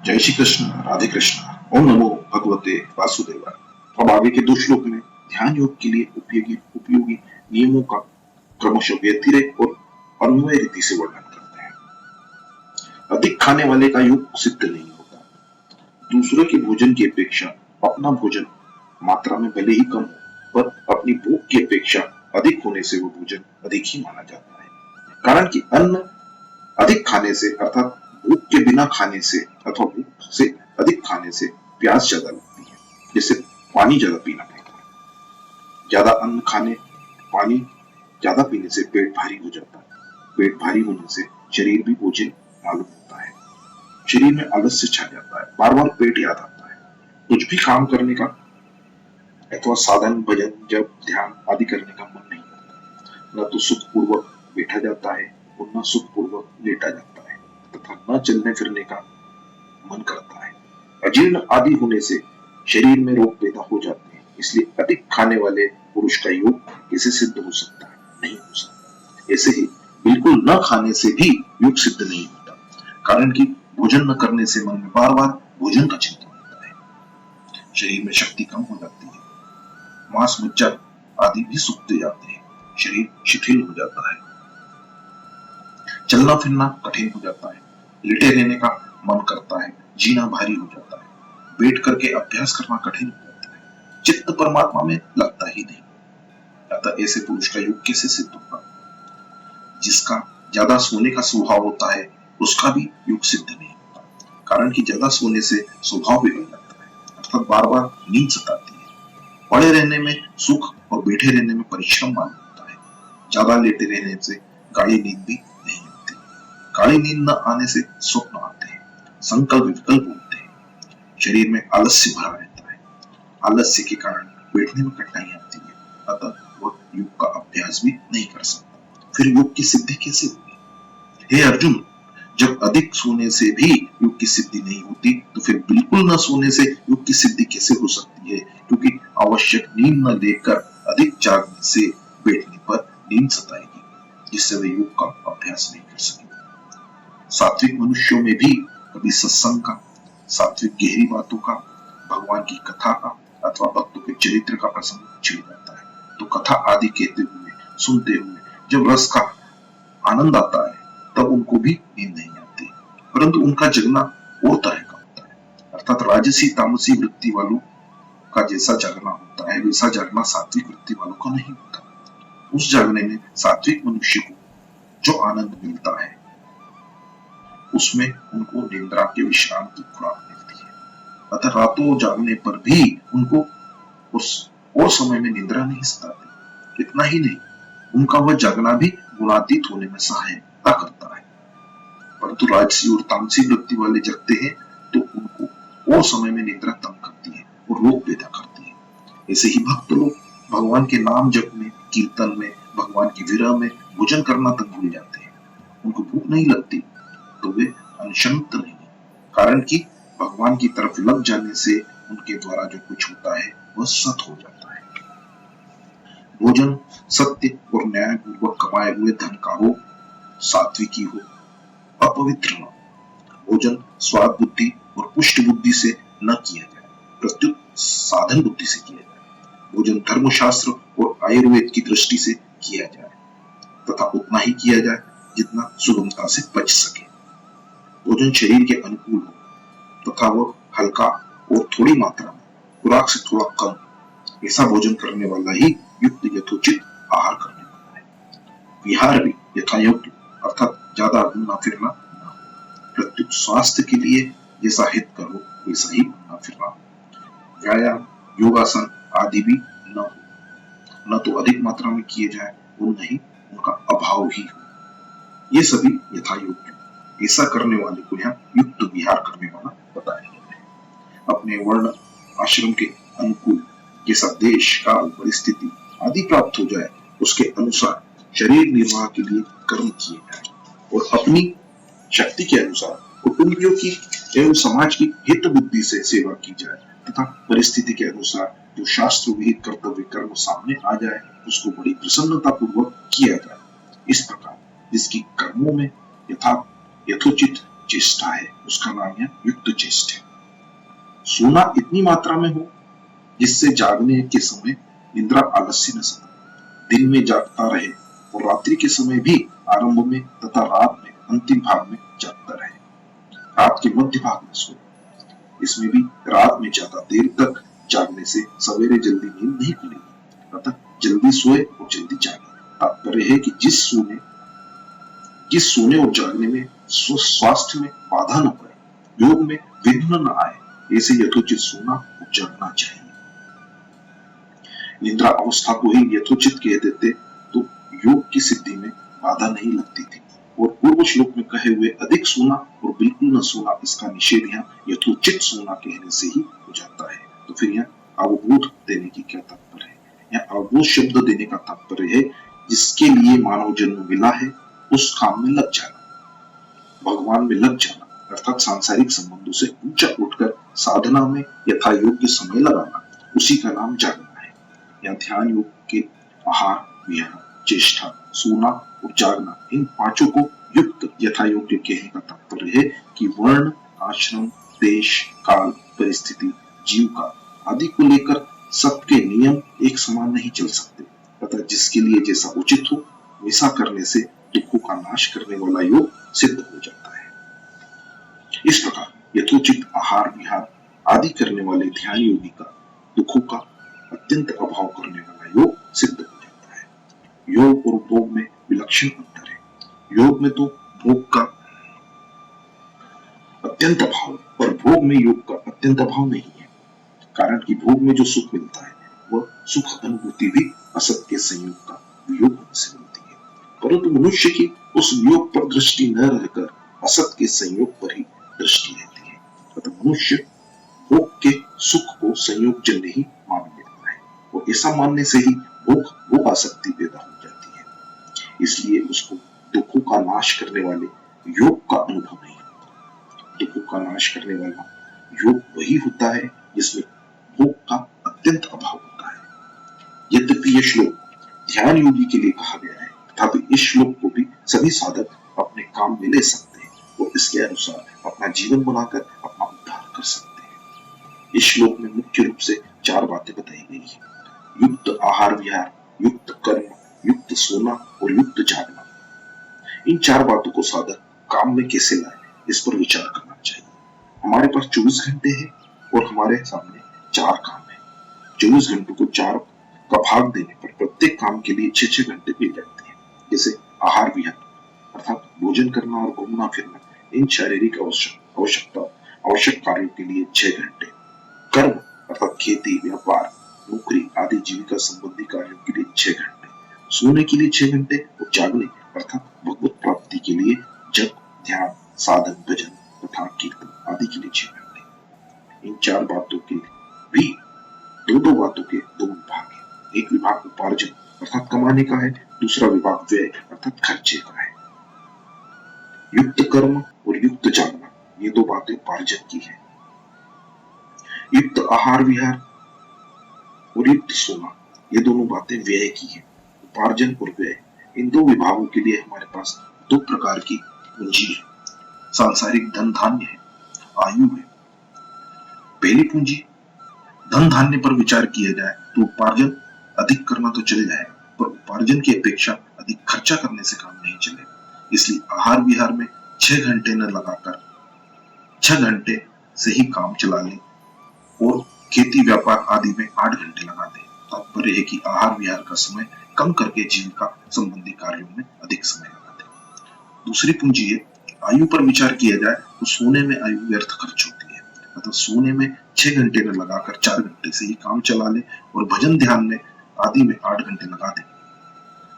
जय श्री कृष्ण, राधे कृष्ण। ओम नमो भगवते वासुदेवाय। अब आगे के दो श्लोक में ध्यान योग के लिए उपयोगी उपयोगी नियमों का क्रमशः व्यतिरेक और अन्वय रीति से वर्णन करते हैं। अधिक खाने वाले का योग सिद्ध नहीं होता। दूसरे के भोजन की अपेक्षा अपना भोजन मात्रा में भले ही कम हो, पर अपनी भूख की अपेक्षा अधिक होने से वो भोजन अधिक ही माना जाता है। कारण कि अन्न अधिक खाने से अर्थात भूख के बिना खाने से अथवा भूख से अधिक खाने से प्यास ज्यादा लगती है, जिससे पानी ज्यादा पीना पड़ता है। ज्यादा अन्न खाने पानी ज्यादा पीने से पेट भारी हो जाता है। पेट भारी होने से शरीर भी बोझिल मालूम होता है। शरीर में आलस्य छा जाता है, बार बार पेट याद आता है। कुछ भी काम करने का अथवा साधन भजन जब ध्यान आदि करने का मन नहीं करता। न तो सुखपूर्वक बैठा जाता है और न सुखपूर्वक लेटा जाता है तथा न चलने फिरने का मन करता है। अजीर्ण आदि होने से शरीर में रोग पैदा हो जाते हैं। इसलिए अधिक खाने वाले पुरुष का योग कैसे सिद्ध हो सकता है? नहीं हो सकता। ऐसे ही बिल्कुल न खाने से भी योग सिद्ध नहीं होता। कारण कि भोजन न करने से मन में बार बार भोजन का चिंतन होता है। शरीर में शक्ति कम हो जाती है। मांस मज्जा आदि भी सूखते जाते हैं। शरीर शिथिल हो जाता है। चलना फिरना कठिन हो जाता है। लेटे रहने का मन करता है। जीना भारी हो जाता है। बैठ करके अभ्यास करना कठिन हो जाता है। चित्त परमात्मा में लगता ही नहीं। अतः ऐसे पुरुष का योग कैसे सिद्ध होगा? जिसका ज्यादा सोने का स्वभाव होता है उसका भी योग सिद्ध नहीं होता। कारण कि ज्यादा सोने से स्वभाव बिगड़ जाता है, अर्थात बार बार नींद सताती है। पड़े रहने में सुख और बैठे रहने में परिश्रम मालूम होता है। ज्यादा लेटे रहने से गाढ़ी नींद भी नहीं होती। गाढ़ी नींद न आने से स्वप्न आते हैं, संकल्प विकल्प होते हैं। शरीर में आलस्य भरा रहता है। आलस्य के कारण बैठने में कठिनाई आती है। अतः वह योग का अभ्यास भी नहीं कर सकता। फिर योग की सिद्धि कैसे होगी? हे अर्जुन, जब अधिक सोने से भी योग की सिद्धि नहीं होती तो फिर बिल्कुल न सोने से योग की सिद्धि कैसे हो सकती है? क्योंकि आवश्यक नींद न लेकर अधिक जागने से बैठने पर नींद सताएगी, जिससे वे योग का अभ्यास नहीं कर सकेंगे। सात्विक मनुष्यों में भी कभी सत्संग का, सात्विक गहरी बातों का, भगवान की कथा का अथवा भक्तों के चरित्र का प्रसंग छिड़ जाता है तो कथा आदि कहते हुए सुनते हुए जब रस का आनंद आता है तब उनको भी नींद नहीं आती। परंतु उनका जगना और तरह का होता है। अर्थात राजसी तामसी वृत्ति वालों का जैसा जागना होता है वैसा जागना सात्विक वृत्ति वालों का नहीं होता। उस जागने में सात्विक मनुष्य को जो आनंद मिलता है उसमें उनको निद्रा के विश्राम की खुराक मिलती है। अतः रातों जागने पर भी उनको उस और समय में निद्रा नहीं सताती। इतना ही नहीं, उनका वह जागना भी गुणातीत होने में सहायता करता है। परंतु राजसी और तामसी वृत्ति वाले जगते हैं तो उनको और समय में निद्रा तंग करती है और रोग पैदा करती है। ऐसे ही भक्त लोग भगवान के नाम जप में, कीर्तन में, भगवान की विरह में भोजन करना तक भूल जाते हैं। उनको भूख नहीं लगती तो वे अनशंत नहीं, कारण कि भगवान की तरफ लग जाने से उनके द्वारा जो कुछ होता है वह सत हो जाता है। भोजन सत्य और न्याय पूर्वक कमाए हुए धन का हो, सात्विकी हो, अपवित्र न। भोजन स्वाद बुद्धि और पुष्ट बुद्धि से न किया जाए, प्रत्युत साधन बुद्धि से किया जाए। भोजन धर्मशास्त्र और आयुर्वेद की दृष्टि से किया जाए तथा उतना ही किया जाए जितना सुगमता से पच सके। भोजन शरीर के अनुकूल हो तथा वह हल्का और थोड़ी मात्रा में, खुराक से थोड़ा कम, ऐसा भोजन करने वाला ही युक्त यथोचित आहार करने वाला है। विहार भी यथायोग्य अर्थात ज्यादा घूमना फिरना न हो। प्रत्युत स्वास्थ्य के लिए जैसा हित करो वैसा ही घूमना फिरना हो। व्यायाम योगासन आदि भी न हो, न तो अधिक मात्रा में किए जाए और न ही उनका अभाव ही हो। ये सभी यथायोग्य, ऐसा करने वाले को यहाँ युक्त विहार करने वाला बताया गया है। अपने वर्ण आश्रम के अनुकूल जैसा देश काल परिस्थिति आदि प्राप्त हो जाए उसके अनुसार शरीर निर्वाह के लिए कर्म किए जाए और अपनी शक्ति के अनुसार कुटुंबियों की एवं समाज की हित बुद्धि से सेवा की जाए तथा परिस्थिति के अनुसार जो शास्त्र विहित कर्तव्य कर्म सामने आ जाए उसको बड़ी प्रसन्नता पूर्वक किया जाए। इस प्रकार जिसकी कर्मों में यथोचित चेष्टा है उसका नाम है युक्त युक्त चेष्ट है। सोना इतनी मात्रा में हो जिससे जागने के समय निद्रा आलस्य न सताए, दिन में जागता रहे और रात्रि के समय भी आरंभ में तथा रात में अंतिम भाग में जागता रहे। रात के मध्य भाग में सोए, इसमें भी रात में ज्यादा देर तक जागने से सवेरे जल्दी नींद नहीं खुलेगी, अतः जल्दी सोए और जल्दी जागे। तात्पर्य है कि जिस सोने और जागने में स्वास्थ्य में बाधा न पड़े, योग में विघ्न न आए, ऐसे यथोचित सोना और जागना चाहिए। निद्रा अवस्था को ही यथोचित कह देते तो योग की सिद्धि में बाधा नहीं लगती थी, और पूर्व श्लोक में कहे हुए अधिक सोना और बिल्कुल न सोना, इसका निषेध यहाँ यथोचित सोना कहने से ही हो जाता है। तो फिर यहाँ अवबोध देने की क्या तात्पर्य है? यहाँ अवबोध शब्द देने का तात्पर्य है जिसके लिए मानव जन्म मिला है उस काम में लग जाना, भगवान में लग जाना, अर्थात सांसारिक संबंधों से ऊंचा उठकर साधना में यथा योग्य समय लगाना, उसी का नाम जागना है। या ध्यान योग के आहार, विहार, चेष्टा, सोना और जागना, इन पांचों को युक्त यथा योग्य कहने का तात्पर्य है कि वर्ण, आश्रम, देश, काल, परिस्थिति, जीविका आदि को लेकर सबके नियम एक समान नहीं चल सकते, अतः जिसके लिए जैसा उचित हो वैसा करने से दुखों का नाश करने वाला योग सिद्ध हो जाता है। इस प्रकार यथोचित आहार विहार आदि करने वाले ध्यान योगी का दुखों का अत्यंत अभाव करने वाला योग सिद्ध हो जाता है। योग और भोग में विलक्षण अंतर है। योग में तो भोग का अत्यंत अभाव और भोग में योग का अत्यंत अभाव नहीं है, कारण कि भोग में जो सुख मिलता है वह सुख अनुभूति भी असत के संयोग का वियोग होने से मिलती है, परंतु मनुष्य की उस वियोग पर दृष्टि न रहकर असत के संयोग पर ही दृष्टि रहती है, अतः मनुष्य भोग के सुख को संयोग जन्य ही मान लेता है, और ऐसा मानने से ही भोग आसक्ति पैदा हो जाती है। इसलिए उसको दुखों का नाश करने वाले योग का अनुभव नहीं होता। दुखों का नाश करने वाला योग वही होता है जिसमें भोग का अत्यंत अभाव होता है। यद्यपि यह श्लोक ध्यान योगी के लिए कहा गया है, तथापि इस श्लोक को भी सभी साधक अपने काम में ले सकते हैं और इसके अनुसार अपना जीवन बनाकर अपना उद्धार कर सकते हैं। इस श्लोक में मुख्य रूप से 4 बातें बताई गई है: युक्त आहार विहार, युक्त कर्म, युक्त सोना और युक्त जागना। इन 4 बातों को साधक काम में कैसे लाए, इस पर विचार करना चाहिए। हमारे पास 24 घंटे हैं और हमारे सामने 4 काम है। 24 घंटों को 4 का भाग देने पर प्रत्येक काम के लिए 6-6 घंटे मिल जाते हैं। जैसे आहार विहार अर्थात भोजन करना और घूमना फिरना, इन शारीरिक आवश्यक कार्यों के लिए 6 घंटे। कर्म अर्थात खेती, व्यापार, नौकरी आदि जीविका संबंधी कार्यों के लिए 6 घंटे। सोने के लिए 6 घंटे और जागने अर्थात भगवत प्राप्ति के लिए जप, ध्यान, साधन, भजन तथा कीर्तन आदि के लिए 6 घंटे। इन 4 बातों के भी 2-2 बातों के 2 विभाग हैं। एक विभाग उपार्जन अर्थात कमाने का है, दूसरा विभाग व्यय अर्थात खर्चे का है। युक्त कर्म और युक्त जागना, ये 2 बातें उपार्जन की है। युक्त आहार विहार और युक्त सोना, ये दोनों बातें व्यय की है। उपार्जन और व्यय, इन 2 विभागों के लिए हमारे पास 2 प्रकार की पूंजी है। सांसारिक धन धान्य है, आयु है। पहली पूंजी धन धान्य पर विचार किया जाए तो उपार्जन अधिक करना तो चल जाएगा, पर उपार्जन की अपेक्षा अधिक खर्चा करने से काम नहीं चलेगा। इसलिए आहार विहार में 6 घंटे न लगाकर 6 घंटे से ही काम चला ले और खेती व्यापार आदि में 8 घंटे लगा दे। तात्पर्य है कि आहार विहार का समय कम करके जीविका संबंधी कार्यों में अधिक समय लगा दे। दूसरी पूंजी है आयु पर विचार किया जाए तो सोने में आयु व्यर्थ खर्च होती है, अतः सोने में 6 घंटे न लगाकर 4 घंटे से ही काम चला ले और भजन ध्यान में आदि में 8 घंटे लगा दे।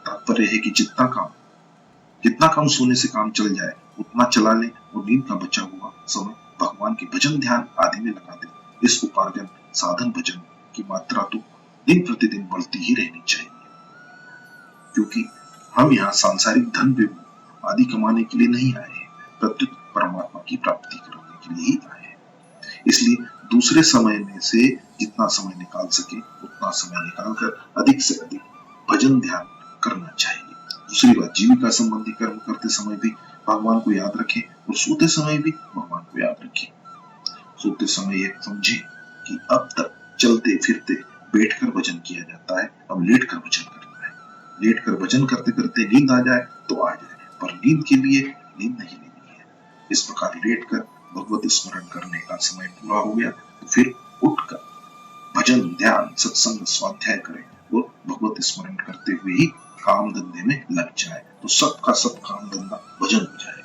तात्पर्य है कि जितना कम सोने से काम चल जाए उतना चला ले और नींद का बचा हुआ समय भगवान के भजन ध्यान आदि में लगा दे। इस उपार्जन साधन भजन की मात्रा तो दिन प्रतिदिन बढ़ती ही रहनी चाहिए, क्योंकि हम यहाँ सांसारिक धन आदि कमाने के लिए नहीं आए हैं, प्रत्युत परमात्मा की प्राप्ति करने के लिए ही आए हैं। इसलिए दूसरे समय में से जितना समय निकाल सके उतना समय निकालकर अधिक से अधिक भजन ध्यान करना चाहिए। दूसरी बात, जीविका संबंधी कर्म करते समय भी भगवान को याद रखें और सोते समय भी भगवान को याद रखें। सोते समय यह समझे कि अब तक चलते फिरते बैठकर भजन किया जाता है, अब लेटकर भजन करना है। लेटकर भजन करते करते नींद आ जाए तो आ जाए, पर नींद के लिए नींद नहीं लेनी है। इस प्रकार लेटकर भगवत स्मरण करने का समय पूरा हो गया तो फिर उठकर भजन, ध्यान, सत्संग, स्वाध्याय करें और भगवत स्मरण करते हुए ही काम धंधे में लग जाए तो सबका सब काम धंधा भजन हो जाए।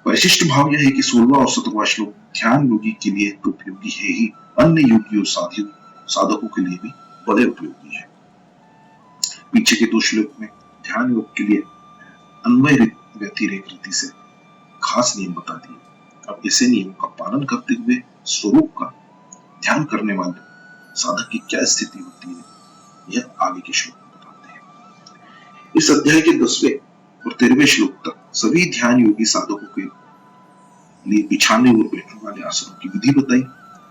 परिशिष्ट भाव यह है कि 16वां और 17वां श्लोक ध्यान योगी के लिए तो उपयोगी है ही, अन्य योगियों साधकों के लिए भी बड़े उपयोगी है। पीछे के 2 श्लोक में ध्यान योग के लिए अन्वय व्यतिरेक रीति से खास नियम बता दिए। अब ऐसे नियमों का पालन करते हुए स्वरूप का ध्यान करने वाले साधक की क्या स्थिति होती है, यह आगे के श्लोक में बताते हैं। इस अध्याय के 10वें और 13वें श्लोक तक सभी ध्यान योगी साधकों के लिए बिछाने और बैठने वाले आसनों की विधि बताई।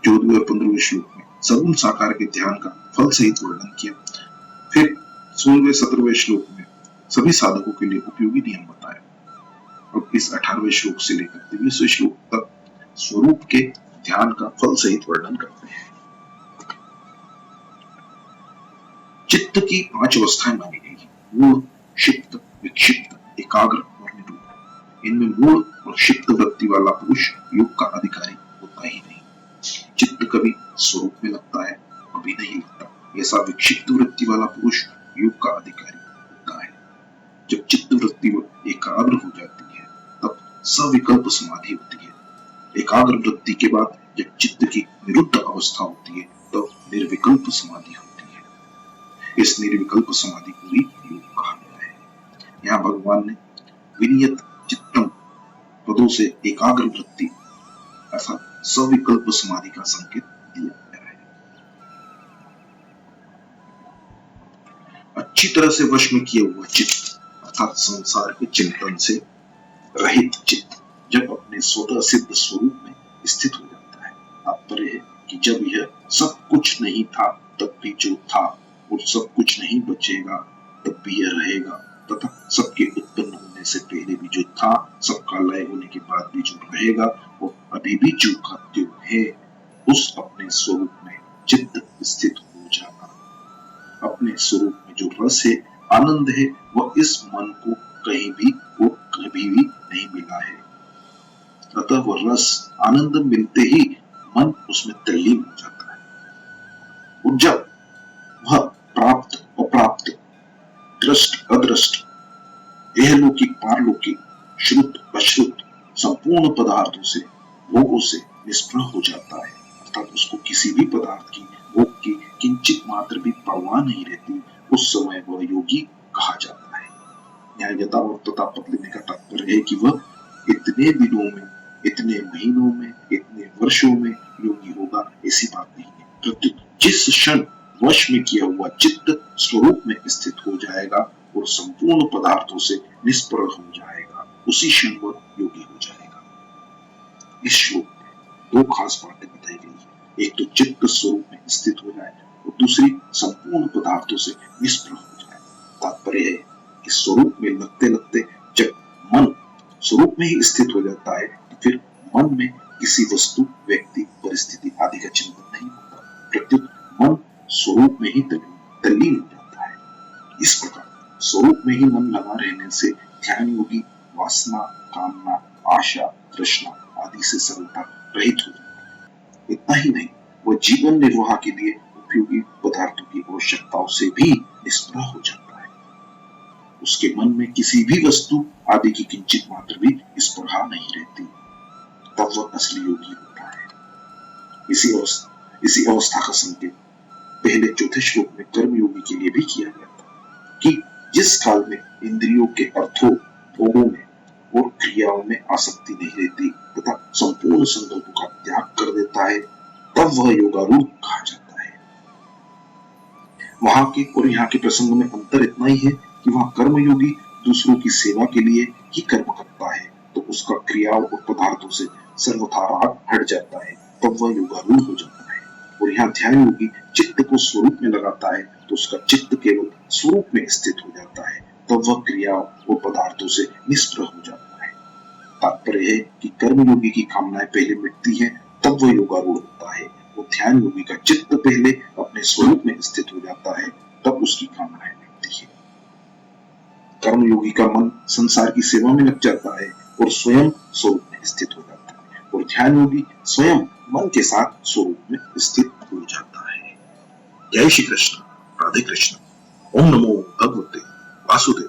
14वें और 15वें श्लोक में सगुण साकार के ध्यान का फल सहित वर्णन किया। फिर 16वें 17वें श्लोक में सभी साधकों के लिए उपयोगी नियम बताया। अब इस 18वें श्लोक से लेकर 23वें श्लोक तक स्वरूप के ध्यान का फल सहित वर्णन करते हैं। चित्त की 5 अवस्थाएं मानी गई, मूल, क्षिप्त, विक्षिप्त, एकाग्र और निरूढ़। इनमें मूल और क्षिप्त वृत्ति वाला पुरुष योग का अधिकारी होता ही नहीं। चित्त कभी स्वरूप में लगता है, कभी नहीं लगता। ऐसा विक्षिप्त वृत्ति वाला पुरुष योग का अधिकारी होता है। जब चित्त वृत्ति एकाग्र हो जाती है तब सविकल्प समाधि होती है। एकाग्र वृत्ति के बाद जब चित्त की निरुद्ध अवस्था होती है तब निर्विकल्प समाधि होती है। इस निर्विकल्प समाधि को ही योग कहा गया है। यहाँ भगवान ने विनियत चित्तम पदों से एकाग्र वृत्ति अर्थात सविकल्प समाधि का संकेत दिया गया है। अच्छी तरह से वश में किया हुआ चित्त अर्थात संसार के चिंतन से रहित चित्त जब अपने स्वतः सिद्ध स्वरूप में स्थित हो जाता है। तात्पर्य है कि जब यह सब कुछ नहीं था तब भी जो था और सब कुछ नहीं बचेगा तब भी यह रहेगा, तथा सबके उत्पन्न होने से पहले भी जो था, सबका लय होने के बाद भी जो रहेगा, वो अभी भी जो का त्यों है, उस अपने स्वरूप में चित्त स्थित हो जाना। अपने स्वरूप में जो रस है, आनंद है, वह इस मन को कहीं भी और कभी भी नहीं मिला है। अतः वह रस आनंद मिलते ही मन उसमें तल्लीन हो जाता है। और जब वह प्राप्त अप्राप्त, दृष्ट अदृष्ट, एहलौकिक पारलौकिक, श्रुत अश्रुत संपूर्ण पदार्थों से, भोगों से निष्प्रह हो जाता है, अर्थात उसको किसी भी पदार्थ की, भोग की किंचित मात्र भी परवाह नहीं रहती, उस समय वह योगी कहा जाता है। यहाँ यथा और तथा पद लेने का तात्पर्य है कि वह इतने दिनों में, इतने महीनों में, इतने वर्षों में योगी होगा, ऐसी बात नहीं है। प्रत्युत जिस क्षण वश में किया हुआ चित्त स्वरूप में स्थित हो जाएगा और संपूर्ण पदार्थों से निष्प्रह हो जाएगा, उसी क्षण वह योगी हो जाएगा। इस श्लोक में 2 खास बातें बताई गई है। एक तो चित्त स्वरूप में स्थित हो जाए और दूसरी संपूर्ण पदार्थों से निष्प्रह हो जाए। तात्पर्य है कि स्वरूप में लगते लगते जब मन स्वरूप में ही स्थित हो जाता है तो फिर मन में किसी वस्तु, व्यक्ति, परिस्थिति आदि का चिंतन नहीं होता। प्रत्युत मन स्वरूप में ही तल्लीन हो जाता है। इस प्रकार स्वरूप में ही मन लगा रहने से ध्यान योगी वासना, कामना, आशा, तृष्णा आदि से सर्वथा रहित हो जाता है। इतना ही नहीं, वह जीवन निर्वाह के लिए उपयोगी पदार्थों की आवश्यकताओं से भी निष्प्रह हो जाता है। उसके मन में किसी भी वस्तु आदि की किंचित मात्र भी स्पृहा नहीं रहती, तब वह असली योगी होता है। इसी अवस्था का संकेत पहले 4थे श्लोक में कर्मयोगी के लिए भी किया गया था कि जिस काल में इंद्रियों के अर्थों, भोगों में और क्रियाओं में आसक्ति नहीं रहती तथा संपूर्ण संकल्पों का त्याग कर देता है, तब वह योगारूढ़ कहा जाता है। वहां के और यहाँ के प्रसंग में अंतर इतना ही है कि वहां कर्मयोगी दूसरों की सेवा के लिए ही कर्म करता है, तो उसका क्रियाओं और पदार्थों से सर्वथा राग हट जाता है, तब वह योगारूढ़ हो जाता है। और यहाँ ध्यान योगी चित्त को स्वरूप में लगाता है तो उसका चित्त केवल स्वरूप में स्थित हो जाता है, तब वह क्रियाओं और पदार्थों से निष्प्रह हो जाता है। तात्पर्य है कि कर्मयोगी की कामनाएं पहले मिटती है, तब वो योगारूढ़ होता है। वो ध्यान योगी का चित्त पहले अपने स्वरूप में स्थित हो जाता है, तब उसकी कामनाएं मिटती है। कर्मयोगी का मन संसार की सेवा में लग जाता है और स्वयं स्वरूप में स्थित हो जाता है, और ध्यान योगी स्वयं मन के साथ स्वरूप में स्थित हो जाता है। जय श्री कृष्ण, राधे कृष्ण। ओम नमो भगवते वासुदेव।